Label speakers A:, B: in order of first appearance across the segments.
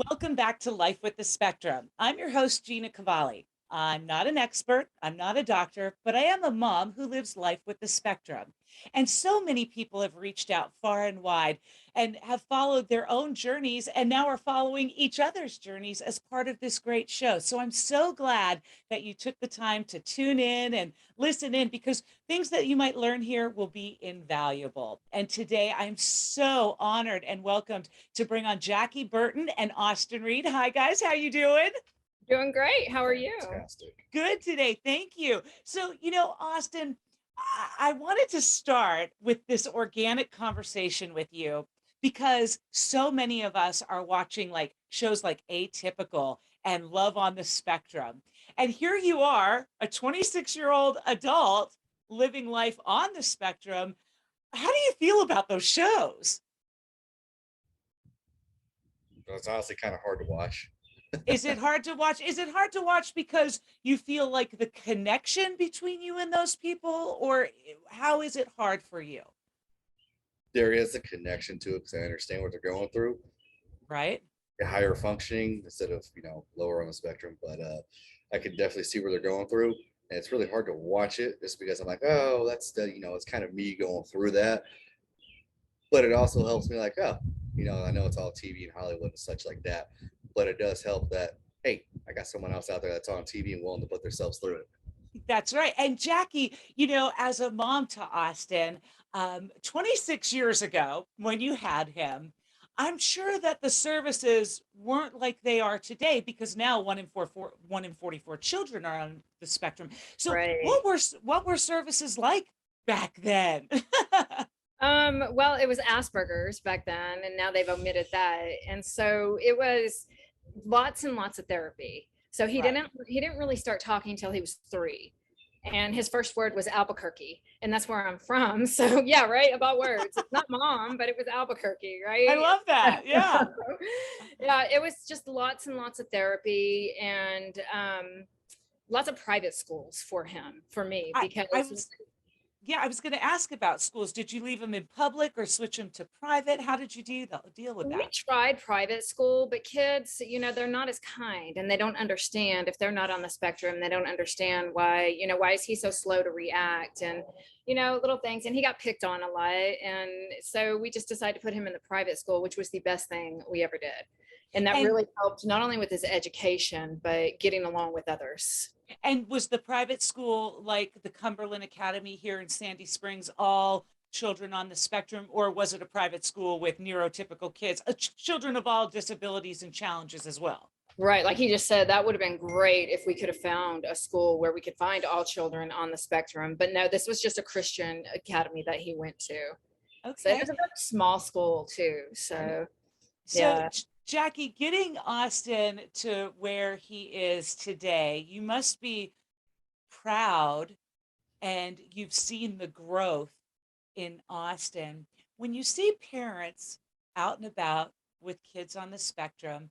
A: Welcome back to Life with the Spectrum. I'm your host, Gina Cavalli. I'm not an expert, I'm not a doctor, but I am a mom who lives life with the spectrum. And so many people have reached out far and wide and have followed their own journeys and now are following each other's journeys as part of this great show. So I'm so glad that you took the time to tune in and listen in because things that you might learn here will be invaluable. And today I'm so honored and welcomed to bring on Jacquie Burton and Austin Reed. Hi guys, how you doing?
B: Doing great. How are you?
C: Fantastic.
A: Good today. Thank you. So, Austin, I wanted to start with this organic conversation with you because so many of us are watching like shows like Atypical and Love on the Spectrum. And here you are, a 26-year-old adult living life on the spectrum. How do you feel about those shows?
C: It's honestly kind of hard to watch.
A: Is it hard to watch? Is it hard to watch because you feel like the connection between you and those people, or how is it hard for you?
C: There is a connection to it because I understand what they're going through.
A: Right?
C: They're higher functioning instead of lower on the spectrum, but I can definitely see where they're going through, and it's really hard to watch it just because I'm like, oh, that's it's kind of me going through that, but it also helps me like, oh, I know it's all TV and Hollywood and such like that, but it does help that hey, I got someone else out there that's on TV and willing to put themselves through it.
A: That's right. And Jacquie, as a mom to Austin, 26 years ago, when you had him, I'm sure that the services weren't like they are today because now 1 in 44 children are on the spectrum. So
B: Right.
A: what were services like back then?
B: Well, it was Asperger's back then, and now they've omitted that. And so it was lots and lots of therapy. So he
A: Right.
B: didn't really start talking until he was 3. And his first word was Albuquerque, and that's where I'm from. So yeah, right, about words. It's not mom, but it was Albuquerque,
A: I
B: right?
A: love that. Yeah.
B: Yeah, it was just lots and lots of therapy and lots of private schools for him, for me,
A: I
B: because
A: I was Yeah, I was going to ask about schools. Did you leave them in public or switch them to private? How did you deal with
B: we
A: that?
B: tried private school, but kids, they're not as kind and they don't understand if they're not on the spectrum. They don't understand why is he so slow to react and, little things. And he got picked on a lot. And so we just decided to put him in the private school, which was the best thing we ever did. And that
A: And
B: really helped not only with his education, but getting along with others.
A: and was the private school like the Cumberland Academy here in Sandy Springs, all children on the spectrum, or was it a private school with neurotypical kids, children of all disabilities and challenges as well?
B: Right. Like he just said, that would have been great if we could have found a school where we could find all children on the spectrum. But no, this was just a Christian academy that he went to. So it
A: Okay.
B: was a very small school too. So
A: So,
B: yeah.
A: Jacquie, getting Austin to where he is today, you must be proud and you've seen the growth in Austin. When you see parents out and about with kids on the spectrum,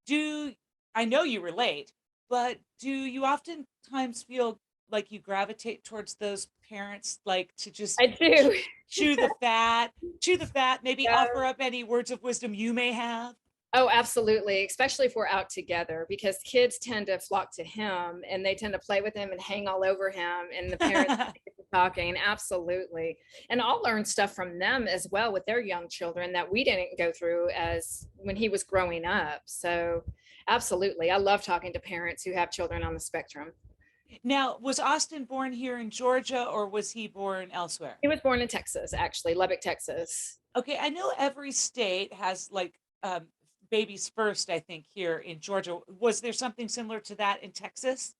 A: do I know you relate, but do you oftentimes feel like you gravitate towards those parents, like to just
B: I do.
A: chew the fat, chew the fat, maybe
B: Yeah.
A: offer up any words of wisdom you may have?
B: Oh, absolutely. Especially if we're out together, because kids tend to flock to him and they tend to play with him and hang all over him. And the parents talking. Absolutely. And I'll learn stuff from them as well with their young children that we didn't go through as when he was growing up. So absolutely. I love talking to parents who have children on the spectrum.
A: Now, was Austin born here in Georgia or was he born elsewhere?
B: He was born in Texas, actually, Lubbock, Texas.
A: Okay, I know every state has like babies first, I think, here in Georgia. Was there something similar to that in Texas?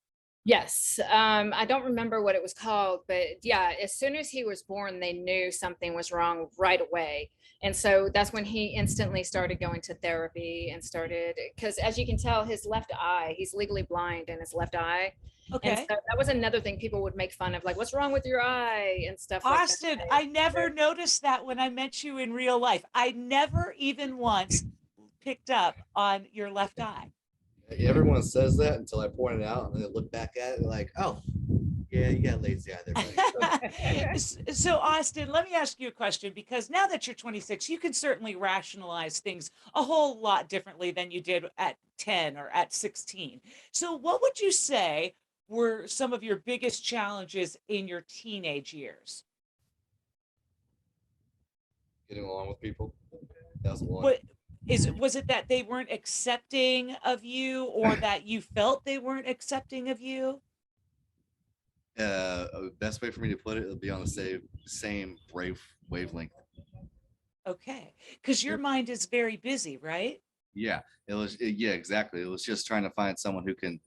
B: Yes. I don't remember what it was called, but yeah, as soon as he was born, they knew something was wrong right away. And so that's when he instantly started going to therapy and started, because as you can tell, his left eye, he's legally blind in his left eye. And so
A: Okay.
B: that was another thing people would make fun of, like, what's wrong with your eye and stuff like that.
A: Austin, I never noticed that when I met you in real life. I never even once picked up on your left eye.
C: Everyone says that until I point it out, and then they look back at it like, oh, Yeah, you got lazy eye there, buddy.
A: So, Austin, let me ask you a question because now that you're 26, you can certainly rationalize things a whole lot differently than you did at 10 or at 16. So, what would you say were some of your biggest challenges in your teenage years?
C: Getting along with people. That was one.
A: What was it that they weren't accepting of you or that you felt they weren't accepting of you?
C: Best way for me to put it would be on the same wavelength.
A: Okay, because your mind is very busy, right?
C: Yeah, yeah, exactly. It was just trying to find someone who can,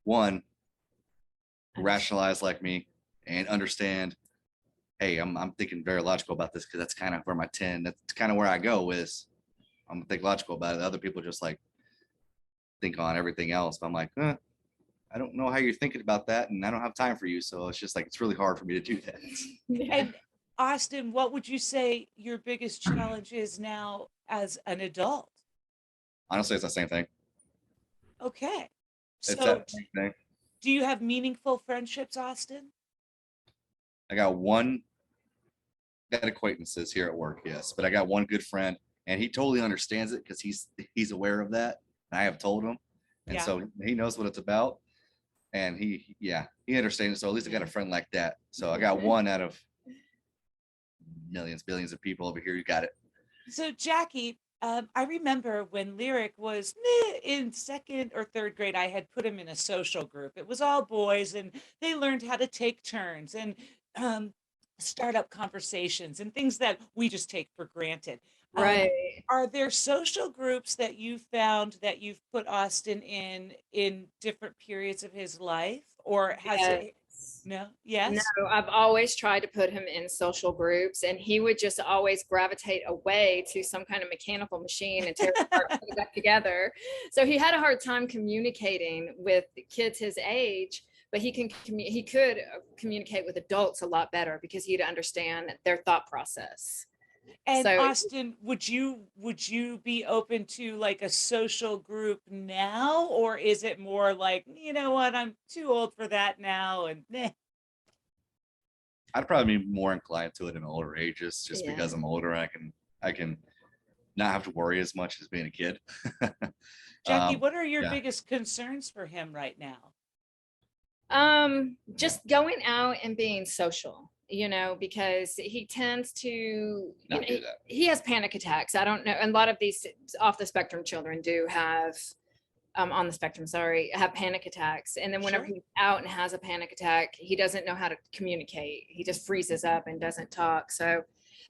C: one, rationalize like me and understand, hey, I'm thinking very logical about this because that's kind of where my 10, that's kind of where I go is I'm gonna think logical about it. Other people just like think on everything else. But I'm like, I don't know how you're thinking about that, and I don't have time for you. So it's just like it's really hard for me to do that.
B: Yeah.
A: And Austin, what would you say your biggest challenge is now as an adult?
C: Honestly, it's the same thing.
A: Okay.
C: It's
A: So,
C: that same thing.
A: do you have meaningful friendships, Austin?
C: I got acquaintances here at work, yes, but I got one good friend, and he totally understands it because he's aware of that. And I have told him, and
A: Yeah.
C: so he knows what it's about, and he understands it. So at least I got a friend like that. So I got one out of millions, billions of people over here. You got it.
A: So, Jackie, I remember when Lyric was in second or third grade, I had put him in a social group. It was all boys, and they learned how to take turns and um, start up conversations and things that we just take for granted. Um,
B: Right.
A: are there social groups that you found that you've put Austin in different periods of his life, or has it?
B: Yes.
A: No,
B: No,
A: yes,
B: I've always tried to put him in social groups, and he would just always gravitate away to some kind of mechanical machine and tear it apart, put it back together. So he had a hard time communicating with kids his age, but he could communicate with adults a lot better because he'd understand their thought process.
A: And
B: So
A: Austin, would you be open to like a social group now, or is it more like, you know what, I'm too old for that now, and
C: I'd probably be more inclined to it in older ages, just
B: yeah.
C: because I'm older. I can not have to worry as much as being a kid.
A: Jackie, what are your
C: Yeah.
A: biggest concerns for him right now?
B: Just going out and being social, because he tends to,
C: Not do that.
B: he has panic attacks. I don't know. And a lot of these off the spectrum children do have, on the spectrum, sorry, have panic attacks. And then whenever
A: Sure.
B: he's out and has a panic attack, he doesn't know how to communicate. He just freezes up and doesn't talk. So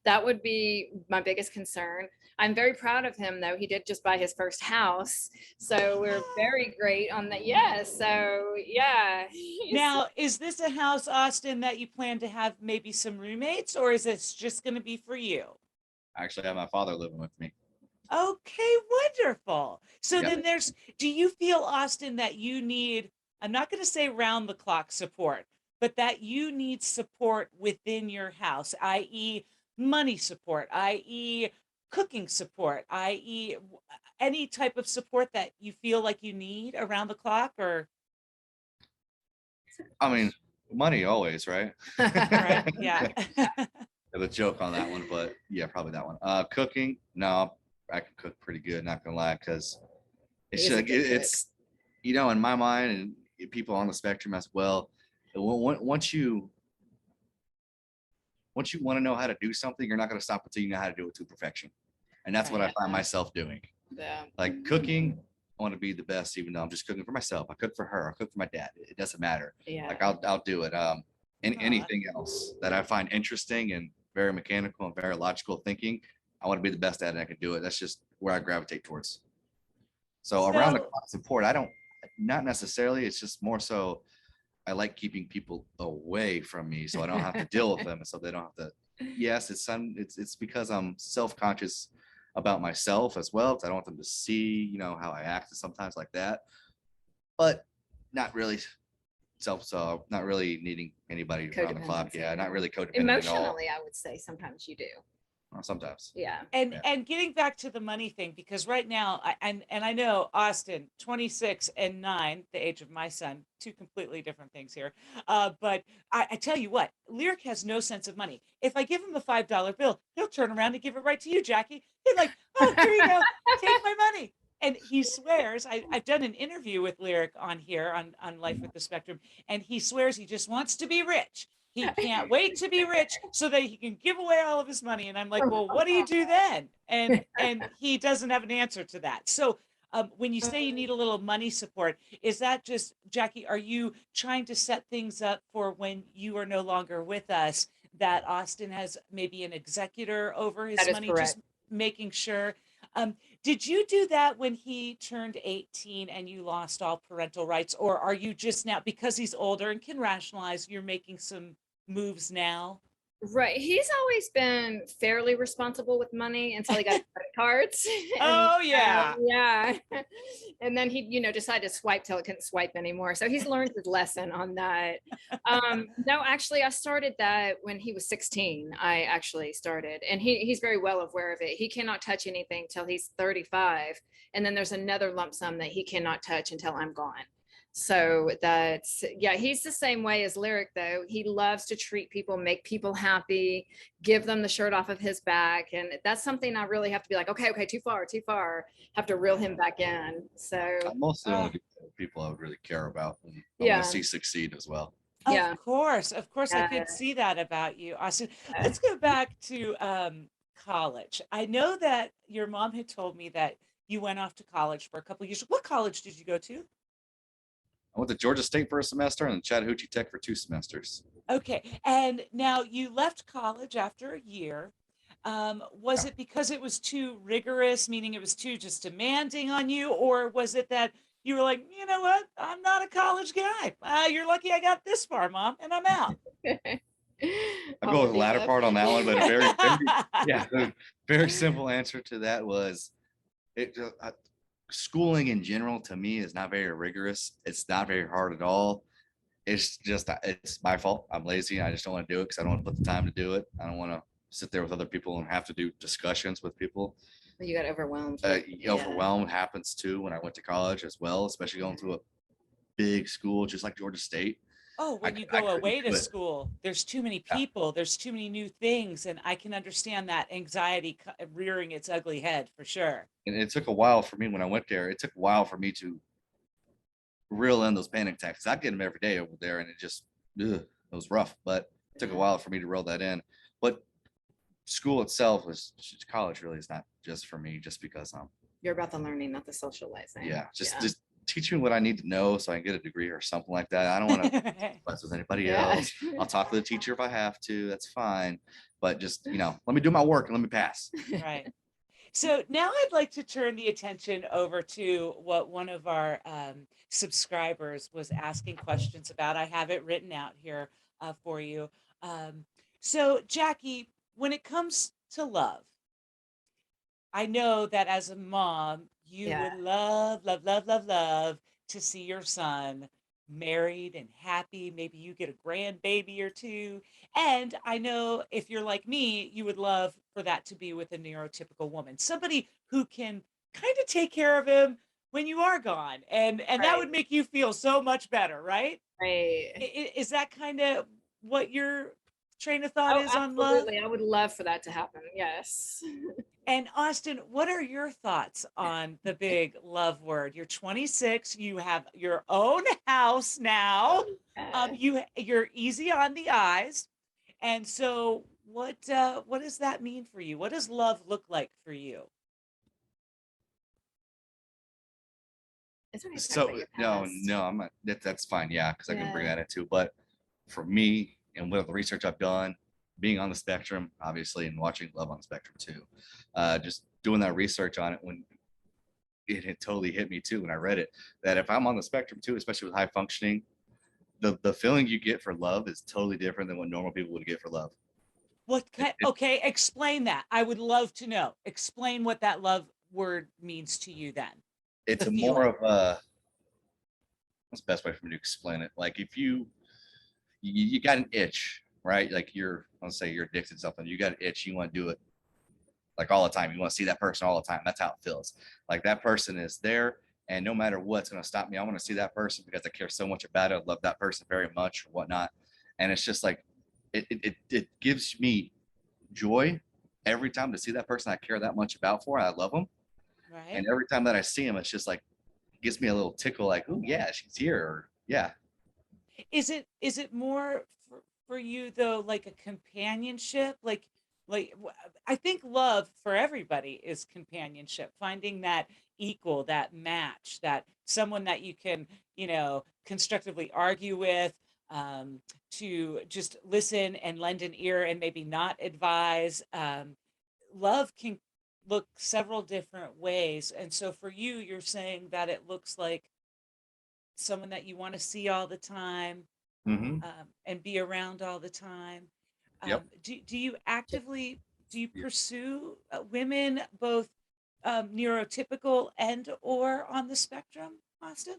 B: that would be my biggest concern. I'm very proud of him, though. He did just buy his first house. So we're very great on that. Yeah. So yeah.
A: Now, is this a house, Austin, that you plan to have maybe some roommates, or is this just going to be for you?
C: I actually have my father living with me.
A: Okay, wonderful. So
C: Yeah.
A: then do you feel, Austin, that you need, I'm not going to say round the clock support, but that you need support within your house, i.e., money support, i.e., cooking support, i.e., any type of support that you feel like you need around the clock, or,
C: I mean, money always, right?
A: right? Yeah.
C: Have a joke on that one, but yeah, probably that one. Cooking, no, I can cook pretty good, not gonna lie, because it's
B: He is a
C: like
B: good cook.
C: it's in my mind and people on the spectrum as well. Once you want to know how to do something, you're not going to stop until you know how to do it to perfection. And that's what I
A: Right.
C: find myself doing.
B: Yeah.
C: Like cooking, I want to be the best, even though I'm just cooking for myself. I cook for her. I cook for my dad. It doesn't matter.
B: Yeah.
C: Like I'll do it. And
A: Aw.
C: anything else that I find interesting and very mechanical and very logical thinking, I want to be the best at it. And I can do it. That's just where I gravitate towards. So around the
A: So,
C: clock support, not necessarily. It's just more so I like keeping people away from me so I don't have to deal with them. And so they don't have to. Yes, it's because I'm self-conscious about myself as well. Because I don't want them to see, how I act and sometimes like that. But not really so not really needing anybody around the clock.
B: Codependency.
C: Yeah, not really codependent at all.
B: Emotionally, I would say sometimes you do.
C: Sometimes.
B: Yeah.
A: And getting back to the money thing, because right now, and I know Austin, 26 and 9, the age of my son, two completely different things here. But I tell you what, Lyric has no sense of money. If I give him a $5 bill, he'll turn around and give it right to you, Jackie. He's like, oh, here you go, take my money. And he swears, I've done an interview with Lyric on here on Life with the Spectrum, and he swears he just wants to be rich. He can't wait to be rich so that he can give away all of his money. And I'm like, well, what do you do then? And he doesn't have an answer to that. So when you say you need a little money support, is that just, Jackie, are you trying to set things up for when you are no longer with us, that Austin has maybe an executor over his
B: That is
A: money,
B: correct.
A: just making sure? Did you do that when he turned 18 and you lost all parental rights? Or are you just now, because he's older and can rationalize, you're making some moves now?
B: Right. He's always been fairly responsible with money until he got credit cards. And
A: Oh, yeah.
B: yeah. And then he, decided to swipe till it couldn't swipe anymore. So he's learned his lesson on that. No, actually, I started that when he was 16. I actually started, and he's very well aware of it. He cannot touch anything till he's 35. And then there's another lump sum that he cannot touch until I'm gone. So that's, yeah, he's the same way as Lyric, though. He loves to treat people, make people happy, give them the shirt off of his back. And that's something I really have to be like, okay, too far, have to reel him back in. So
C: I mostly only do people I would really care about and I
B: yeah.
C: want to see succeed as well.
B: Yeah.
A: Of course, I could see that about you, Austin. Let's go back to college. I know that your mom had told me that you went off to college for a couple of years. What college did you go to?
C: I went to Georgia State for a semester and Chattahoochee Tech for 2 semesters.
A: Okay, and now you left college after a year. Was
C: Yeah.
A: it because it was too rigorous, meaning it was too just demanding on you, or was it that you were like, you know what, I'm not a college guy. You're lucky I got this far, Mom, and I'm out.
C: I'll go with the latter part on that one, but a a very simple answer to that was it. Schooling in general to me is not very rigorous. It's not very hard at all. It's just, it's my fault. I'm lazy. I just don't want to do it because I don't want to put the time to do it. I don't want to sit there with other people and have to do discussions with people.
B: You got overwhelmed.
C: Overwhelmed happens too when I went to college as well, especially going to a big school just like Georgia State.
A: Oh, when you go away to school, there's too many people, there's too many new things, and I can understand that anxiety rearing its ugly head for sure.
C: And it took a while for me when I went there. It took a while for me to reel in those panic attacks. I get them every day over there, and it was rough. But it took a while for me to reel that in. But school itself college really is not just for me, just because
B: you're about the learning, not the socializing.
C: Yeah, just teach me what I need to know so I can get a degree or something like that. I don't want to mess with anybody else. I'll talk to the teacher if I have to. That's fine. But just, let me do my work and let me pass.
A: Right. So now I'd like to turn the attention over to what one of our subscribers was asking questions about. I have it written out here for you. So Jackie, when it comes to love, I know that as a mom, you would love to see your son married and happy. Maybe you get a grandbaby or two. And I know if you're like me, you would love for that to be with a neurotypical woman, somebody who can kind of take care of him when you are gone. And that would make you feel so much better, right?
B: Right.
A: Is that kind of what your train of thought is on love?
B: Absolutely. I would love for that to happen. Yes.
A: And Austin, what are your thoughts on the big love word? You're 26, you have your own house now. You're easy on the eyes. And so what does that mean for you? What does love look like for you?
C: So no, I'm not, that's fine. Yeah, because I can bring that in too. But for me and with the research I've done, being on the spectrum, obviously, and watching Love on the Spectrum too, just doing that research on it, when it had totally hit me too when I read it, that if I'm on the spectrum too, especially with high functioning, the feeling you get for love is totally different than what normal people would get for love.
A: Okay, explain that. I would love to know. Explain what that love word means to you then.
C: It's more of a, what's the best way for me to explain it? Like if you got an itch, right? Like let's say you're addicted to something, you got an itch, you want to do it. like all the time. You want to see that person all the time. That's how it feels. Like that person is there, and no matter what's going to stop me, I want to see that person because I care so much about it. I love that person very much or whatnot. And it's just like, it gives me joy every time to see that person I care that much about for. I love them.
A: Right.
C: And every time that I see him, it's just like, it gives me a little tickle like, oh yeah, she's here. Or yeah.
A: Is it more for you though, like a companionship? I think love for everybody is companionship, finding that equal, that match, that someone that you can, constructively argue with, to just listen and lend an ear and maybe not advise. Love can look several different ways. And so for you, you're saying that it looks like someone that you want to see all the time,
C: Mm-hmm.
A: and be around all the time.
C: Yep.
A: Do you actively do you pursue women both neurotypical and or on the spectrum, Austin?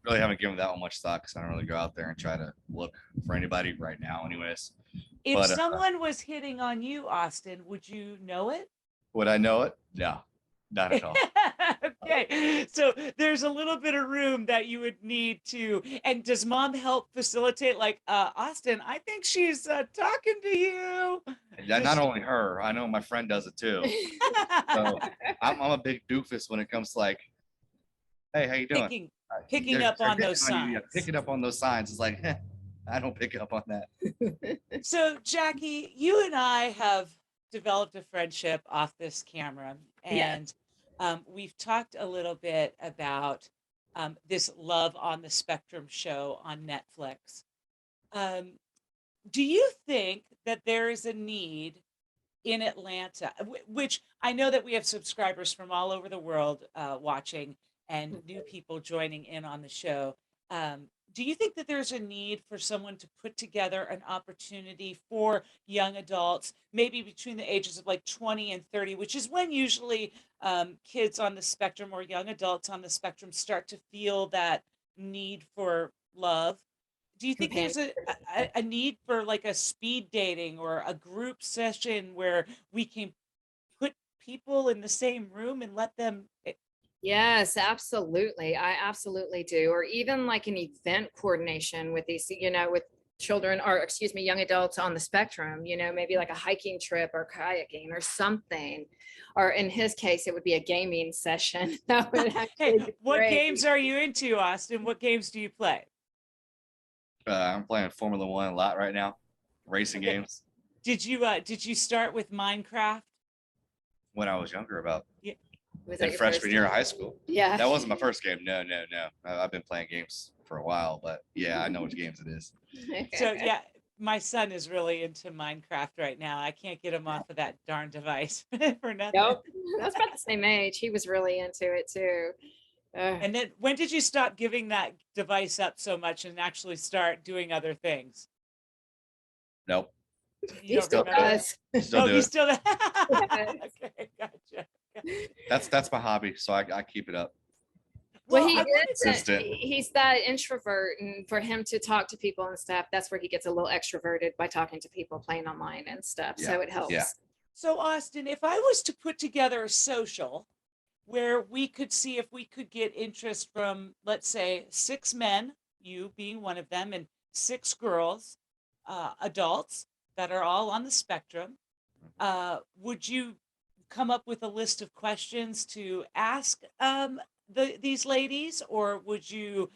C: Really haven't given that one much thought because I don't really go out there and try to look for anybody right now, anyways.
A: If
C: But
A: someone was hitting on you, Austin, would you know it?
C: would I know it? No, not at all.
A: Okay, so there's a little bit of room that you would need to. And does mom help facilitate? Like, Austin, I think she's talking to you.
C: Yeah,
A: Does
C: not
A: she?
C: only her, I know my friend does it too. So I'm a big doofus when it comes to like, hey, how you doing?
A: picking
C: They're,
A: picking up
C: they're
A: on
C: hitting
A: those
C: on you. Yeah,
A: signs.
C: picking up on those signs is like, I don't pick up on that.
A: So, Jackie, you and I have developed a friendship off this camera,
B: Yeah.
A: and we've talked a little bit about this Love on the Spectrum show on Netflix. Um, do you think that there is a need in Atlanta, which I know that we have subscribers from all over the world watching and new people joining in on the show. Do you think that there's a need for someone to put together an opportunity for young adults, maybe between the ages of like 20 and 30, which is when usually kids on the spectrum or young adults on the spectrum start to feel that need for love? Do you think
B: Companion.
A: there's a need for like a speed dating or a group session where we can put people in the same room and let them
B: Yes, absolutely. I absolutely do. Or even like an event coordination with these, with children or excuse me, young adults on the spectrum, maybe like a hiking trip or kayaking or something. Or in his case, it would be a gaming session. That would
A: hey,
B: actually be
A: what
B: great.
A: games are you into, Austin? What games do you play?
C: I'm playing Formula One a lot right now, racing
A: Okay.
C: games.
A: Did you start with Minecraft?
C: When I was younger, about
A: Yeah.
B: Was
C: in
B: that your
C: freshman
B: first?
C: year of high school.
B: Yeah.
C: That wasn't my first game. No, no, no. I've been playing games for a while, but yeah, I know which games it is.
A: So yeah, my son is really into Minecraft right now. I can't get him off of that darn device for nothing.
B: Yep. That's about the same age. He was really into it too.
A: And then when did you stop giving that device up so much and actually start doing other things?
C: Nope.
A: You
B: He
A: don't
B: still
A: remember?
B: does.
C: Still
A: Oh,
C: do
A: you
C: it.
A: still
B: Yes.
A: okay, gotcha.
C: That's my hobby, so I keep it up.
B: Well,
A: Well,
B: he
A: I wanted to.
B: is. He's that introvert, and for him to talk to people and stuff, that's where he gets a little extroverted by talking to people, playing online and stuff.
C: Yeah.
B: So it
C: Yeah.
B: helps.
A: So, Austin, if I was to put together a social where we could see if we could get interest from, let's say, 6 men, you being one of them, and 6 girls, adults that are all on the spectrum, would you come up with a list of questions to ask these ladies, or would you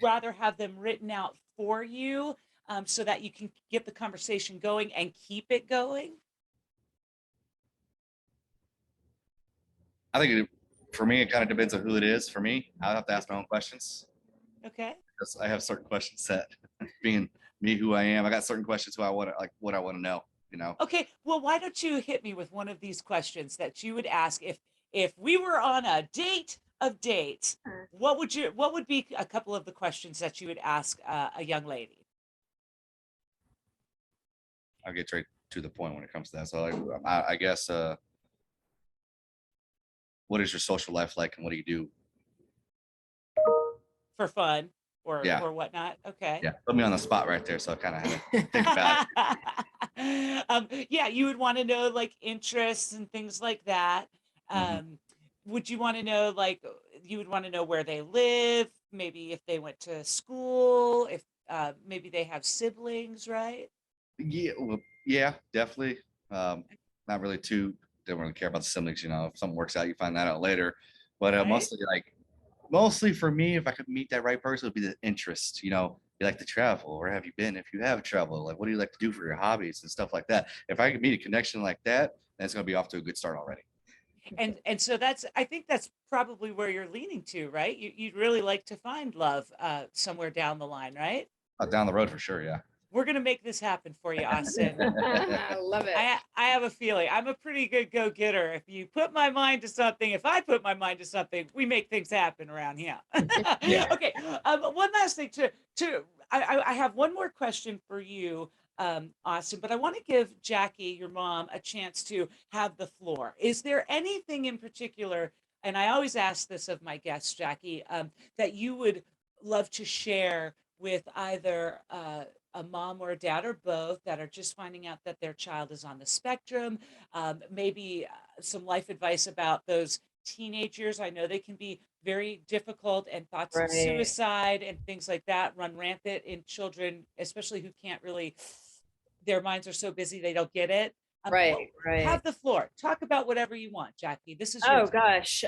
A: rather have them written out for you so that you can get the conversation going and keep it going?
C: I think for me, it kind of depends on who it is. For me, I have to ask my own questions
A: Okay.
C: because I have certain questions set. Being me, who I am, I got certain questions who I want to like, what I want to know. You know.
A: Okay. Well, why don't you hit me with one of these questions that you would ask if we were on a date of dates? What would be a couple of the questions that you would ask a young lady?
C: I'll get straight to the point when it comes to that. So I guess, what is your social life like, and what do you do?
A: For fun or
C: Yeah.
A: or whatnot? Okay.
C: Yeah. Put me on the spot right there, so I kind of had to think about it.
A: Yeah, you would want to know like interests and things like that.
C: Mhm.
A: Um, would you want to know like you would want to know where they live, maybe if they went to school, if maybe they have siblings, right?
C: Yeah, well, yeah, definitely. Um, Not really too, don't really care about the siblings, you know. If something works out, you find that out later. But
A: Right?
C: mostly for me, if I could meet that right person, it would be the interest. You know, you like to travel, where have you been? If you have traveled, like what do you like to do for your hobbies and stuff like that? If I could meet a connection like that, then it's gonna be off to a good start already.
A: And so that's I think that's probably where you're leaning to, right? You'd really like to find love somewhere down the line, right?
C: Down the road for sure, yeah.
A: We're gonna make this happen for you, Austin.
B: I love it.
A: I have a feeling I'm a pretty good go-getter. If you put my mind to something, if I put my mind to something, we make things happen around here.
C: Yeah.
A: Okay. One last thing I have one more question for you, Austin, but I want to give Jackie, your mom, a chance to have the floor. Is there anything in particular, and I always ask this of my guests, Jackie, that you would love to share with either a mom or a dad or both that are just finding out that their child is on the spectrum, maybe some life advice about those teenage years. I know they can be very difficult, and thoughts of
B: Right.
A: suicide and things like that run rampant in children, especially who can't really, their minds are so busy they don't get it.
B: Right. Right.
A: Have the floor. Talk about whatever you want, Jackie. This is your
B: Oh
A: time.
B: gosh,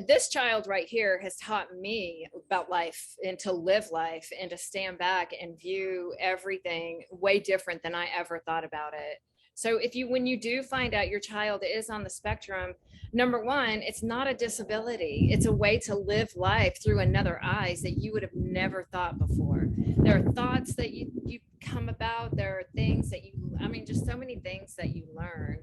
B: this child right here has taught me about life and to live life and to stand back and view everything way different than I ever thought about it. So if you, when you do find out your child is on the spectrum, number one, it's not a disability. It's a way to live life through another eyes that you would have never thought before. There are thoughts that you come about. There are things that you, I mean, just so many things that you learn.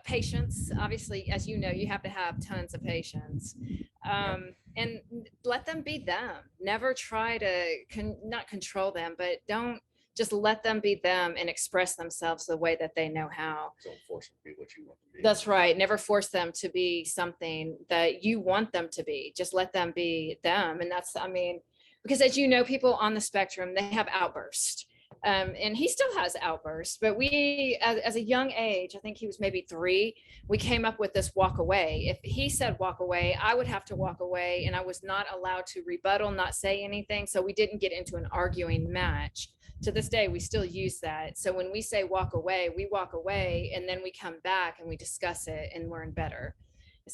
B: Patience, obviously, as you know, you have to have tons of patience, and let them be them. Never try to not control them, but don't, just let them be them and express themselves the way that they know how.
C: Don't force them to be what you want to be.
B: That's right. Never force them to be something that you want them to be. Just let them be them. And that's, I mean, because as you know, people on the spectrum, they have outbursts. And he still has outbursts, but we, as a young age, I think he was maybe 3, we came up with this walk away. If he said walk away, I would have to walk away, and I was not allowed to rebuttal, not say anything. So we didn't get into an arguing match. To this day, we still use that. So when we say walk away, we walk away and then we come back and we discuss it and we're in better.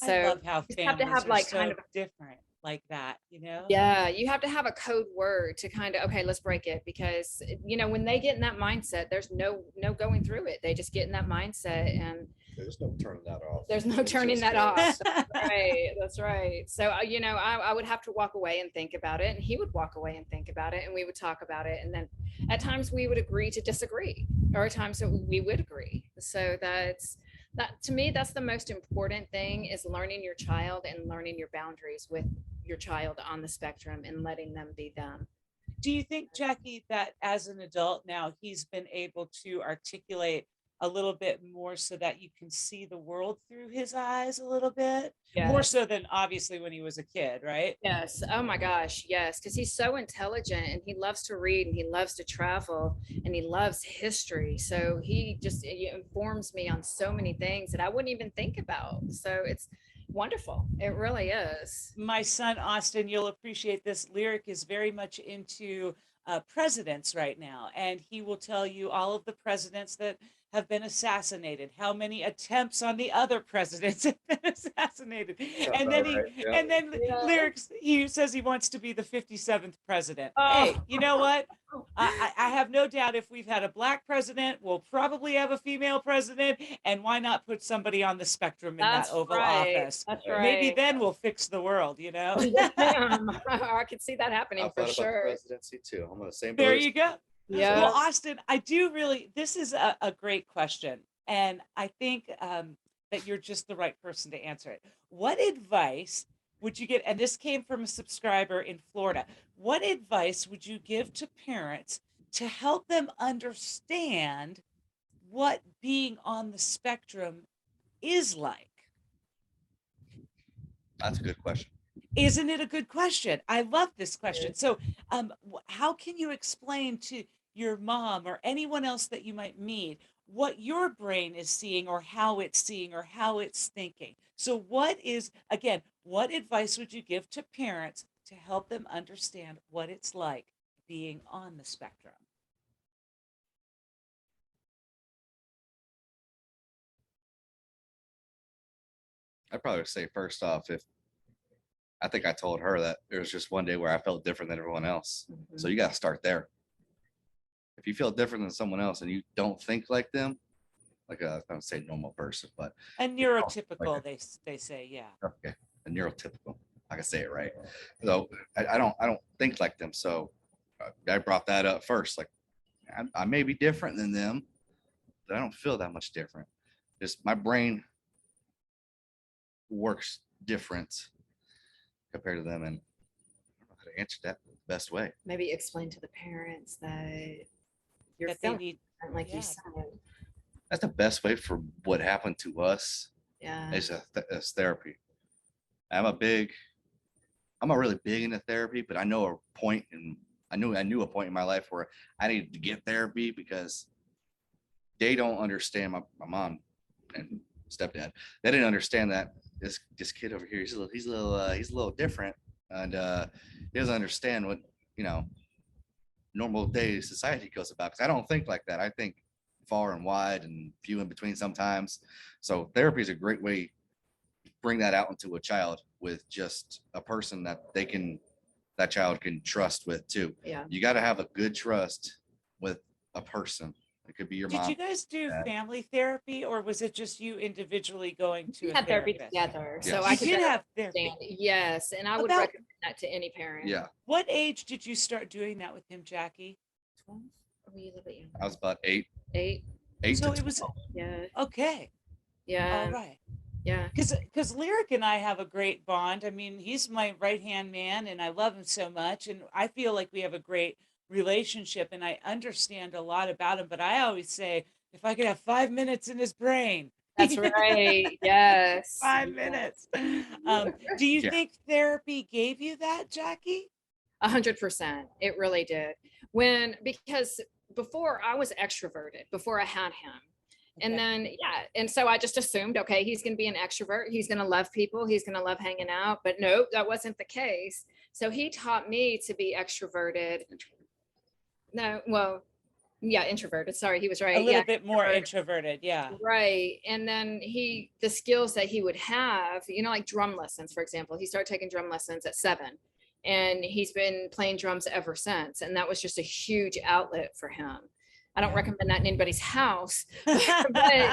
A: I
B: So
A: love how
B: you have to
A: families
B: have
A: are
B: like kind
A: so
B: of,
A: different like that, you know?
B: yeah, you have to have a code word to kind of, okay, let's break it, because you know when they get in that mindset, there's no going through it. They just get in that mindset and
C: There's no turning that off.
B: there's no
C: It's
B: turning
C: just
B: that
C: go.
B: off. Right, that's right. So you know, I would have to walk away and think about it, and he would walk away and think about it, and we would talk about it, and then at times we would agree to disagree, or at times that we would agree. So that's, that to me, that's the most important thing, is learning your child and learning your boundaries with your child on the spectrum and letting them be them.
A: Do you think, Jackie, that as an adult now, he's been able to articulate a little bit more so that you can see the world through his eyes a little bit? More
B: Yes.
A: so than obviously when he was a kid, right?
B: Yes. Oh my gosh. Yes. Because he's so intelligent and he loves to read and he loves to travel and he loves history. So he just, he informs me on so many things that I wouldn't even think about. So it's wonderful. It really is.
A: My son, Austin, you'll appreciate this. Lyric is very much into presidents right now, and he will tell you all of the presidents that have been assassinated, how many attempts on the other presidents have been assassinated,
C: Sounds
A: and
C: about
A: then
C: right. Yeah.
B: Yeah.
A: lyrics. He says he wants to be the 57th president. Hey,
B: Oh,
A: you know what? I have no doubt if we've had a black president, we'll probably have a female president. And why not put somebody on the spectrum in that
B: that's
A: Oval
B: right.
A: Office?
B: That's
A: Maybe
B: right.
A: then we'll fix the world, you know?
B: Yes, ma'am. I could see that happening
C: I've
B: for
C: thought about the
B: sure.
C: presidency too. I'm on the same
A: There
C: boat as
A: you go. Well,
B: Yeah.
A: Austin, I do really, this is a great question. And I think that you're just the right person to answer it. What advice would you get? And this came from a subscriber in Florida. What advice would you give to parents to help them understand what being on the spectrum is like?
C: That's a good question.
A: Isn't it a good question? I love this
B: Yeah.
A: question. So, how can you explain to your mom or anyone else that you might meet what your brain is seeing or how it's seeing or how it's thinking. So, what advice would you give to parents to help them understand what it's like being on the spectrum?
C: I'd probably say first off, if I think I told her that there was just one day where I felt different than everyone else. So
B: Mhm.
C: you got to start there. If you feel different than someone else and you don't think like them, like a, I don't say normal person, but
A: A
C: like
A: neurotypical, they say, yeah.
C: okay, a neurotypical. I can say it right. So I don't think like them. So I brought that up first. Like I may be different than them, but I don't feel that much different. Just my brain works different compared to them, and I don't know how to answer that the best way.
B: Maybe explain to the parents that you're
A: That they
B: feeling
A: need,
B: different, like you
A: yeah.
B: said.
C: That's the best way for what happened to us
B: Yeah.
C: is is therapy. I'm a big, I'm not really big into therapy, but I know a point and I knew a point in my life where I needed to get therapy because they don't understand my mom and stepdad. They didn't understand that this kid over here, he's a little different, and he doesn't understand what you know normal day society goes about. Because I don't think like that. I think far and wide and few in between sometimes. So therapy is a great way to bring that out into a child with just a person that child can trust with too.
B: Yeah.
C: You got to have a good trust with a person. It could be your
A: Did you
C: mom,
A: guys do
C: dad.
A: family therapy or was it just you individually going to
B: We
A: a
B: had therapy
A: therapist?
B: together, so I
A: You
C: Yes.
B: could
A: did
B: better
A: have
B: understand.
A: therapy.
B: Yes, and I would
A: About
B: recommend that to any parent.
C: Yeah.
A: what age did you start doing that with him, Jackie?
B: 12? Or were you a little bit
C: I
B: younger?
C: was about 8,
B: 8?
C: 8 to
A: So it was
C: 12.
B: Yeah.
A: okay. All
B: Yeah.
A: right.
B: Yeah.
A: Because Lyric and I have a great bond. I mean, he's my right hand man, and I love him so much, and I feel like we have a great relationship, and I understand a lot about him. But I always say, if I could have 5 minutes in his brain,
B: That's right. Yes.
A: 5 minutes. Do you
C: Yeah.
A: think therapy gave you that, Jackie?
B: 100%. It really did. Because before I was extroverted, before I had him. And
A: Okay,
B: then, yeah. And so I just assumed, okay, he's going to be an extrovert. He's going to love people. He's going to love hanging out. But no, that wasn't the case. So he taught me to be extroverted. No, well, yeah, introverted. Sorry, he was
A: a
B: right.
A: little
B: Yeah,
A: bit more
B: introverted.
A: introverted. Yeah.
B: Right. And then the skills that he would have, like drum lessons, for example, he started taking drum lessons at 7 and he's been playing drums ever since. And that was just a huge outlet for him. I don't
A: Yeah.
B: recommend that in anybody's house, but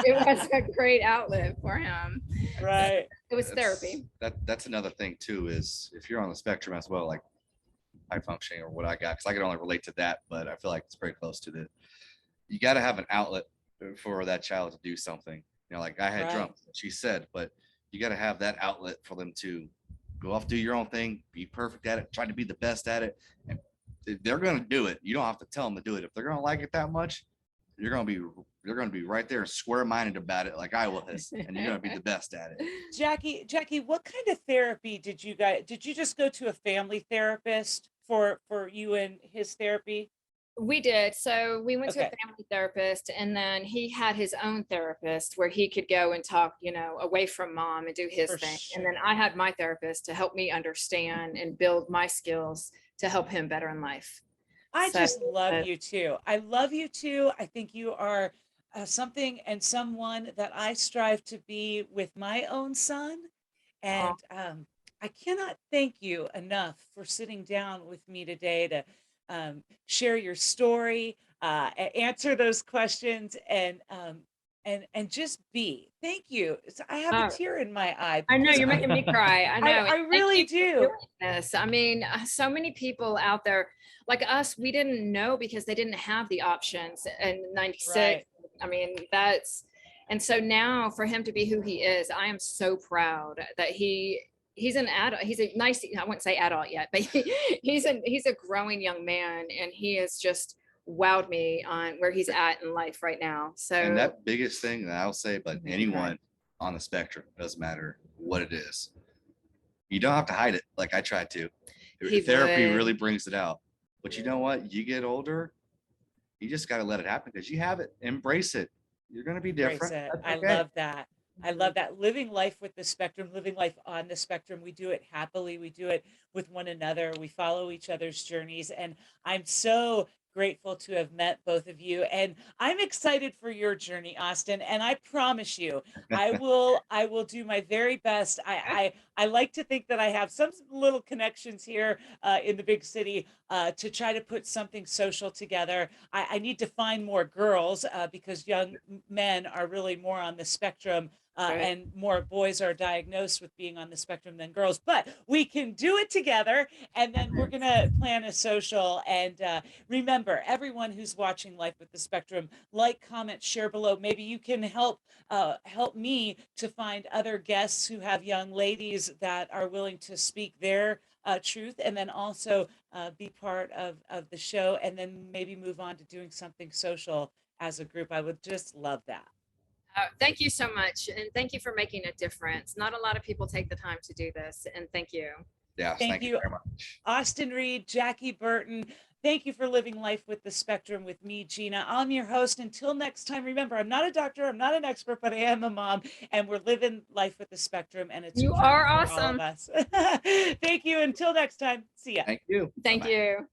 B: it was a great outlet for him.
A: Right.
B: It was therapy.
C: That's another thing too, is if you're on the spectrum as well, like high functioning or what I got, because I can only relate to that, but I feel like it's very close to the, you got to have an outlet for that child to do something. Like I had
A: Right.
C: drums, she said, but you got to have that outlet for them to go off, do your own thing, be perfect at it, try to be the best at it, and they're going to do it. You don't have to tell them to do it. If they're going to like it that much, you're going to be you're going to be right there square minded about it, like I was, and you're going to be the best at it.
A: Jackie, what kind of therapy did you just go to a family therapist for you and his therapy?
B: We did. So we went to a
A: Okay,
B: family therapist, and then he had his own therapist where he could go and talk, away from mom and do his
A: for
B: thing. And then
A: sure.
B: I had my therapist to help me understand and build my skills to help him better in life.
A: I
B: So,
A: just love
B: uh,
A: you too. I love you too. I think you are something and someone that I strive to be with my own son.
B: oh,
A: And I cannot thank you enough for sitting down with me today to share your story, answer those questions, and just be. Thank you. I have a
B: oh,
A: tear in my eye
B: I know
A: because
B: you're making me cry. I know. And
A: I
B: thank
A: really
B: you for
A: do.
B: doing this. I mean, so many people out there like us, we didn't know because they didn't have the options in 96.
A: Right.
B: I mean, and so now for him to be who he is, I am so proud that he's an adult. He's a nice, I wouldn't say adult yet, but he's a growing young man, and he has just wowed me on where he's at in life right now.
C: And
B: So
C: that biggest thing that I'll say, but
B: right.
C: anyone on the spectrum, doesn't matter what it is, you don't have to hide it like I tried to.
B: He
C: Therapy really
B: would.
C: brings it out. But you know what? You get older, you just got to let it happen because you have it. Embrace it. You're going to be
A: Embrace
C: different.
A: it.
C: That's
A: I
C: okay.
A: love that. I
B: Mhm.
A: love that. Living life with the spectrum, living life on the spectrum. We do it happily. We do it with one another. We follow each other's journeys. And I'm so grateful to have met both of you. And I'm excited for your journey, Austin. And I promise you, I will do my very best. I like to think that I have some little connections here in the big city to try to put something social together. I need to find more girls because young men are really more on the spectrum
B: Right.
A: and more boys are diagnosed with being on the spectrum than girls. But we can do it together, and then we're
B: Yes.
A: gonna plan a social. And remember, everyone who's watching Life with the Spectrum, like, comment, share below. Maybe you can help me to find other guests who have young ladies that are willing to speak their truth, and then also be part of the show, and then maybe move on to doing something social as a group. I would just love that.
B: Thank you so much. And thank you for making a difference. Not a lot of people take the time to do this. And thank you.
C: Yes,
A: Thank
C: thank you
A: you,
C: very much.
A: Austin Reed, Jackie Burton. Thank you for living life with the spectrum with me, Gina. I'm your host. Until next time, remember, I'm not a doctor, I'm not an expert, but I am a mom, and we're living life with the spectrum, and it's a
B: You
A: journey
B: are
A: for all of
B: awesome.
A: us. Thank you. Until next time, see ya.
C: Thank you.
B: Thank
C: Bye-bye.
B: you.